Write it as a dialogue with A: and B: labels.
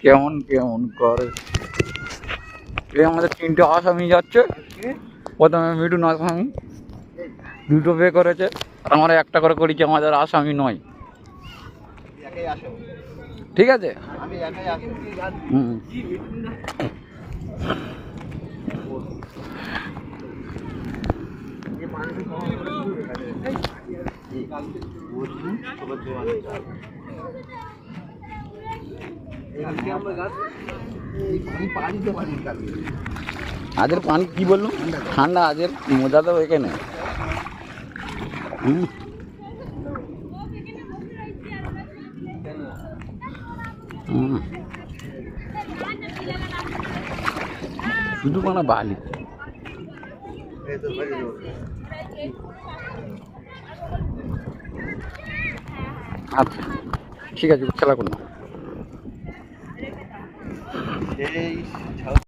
A: কেমন কেমন করে এই আমাদের 3টে আসামি যাচ্ছে। প্রথমে মিঠুন আসামি, 2টো বে করেছে, আর আমরা একটা করে করেছি, আমাদের আসামি নয়। ঠিক আছে। হুম। আজের পানি কি বললো? ঠান্ডা। আজের মজা তো এখানে। হুম। শুধু কোনো বালি। আচ্ছা ঠিক আছে, খেলা করুন।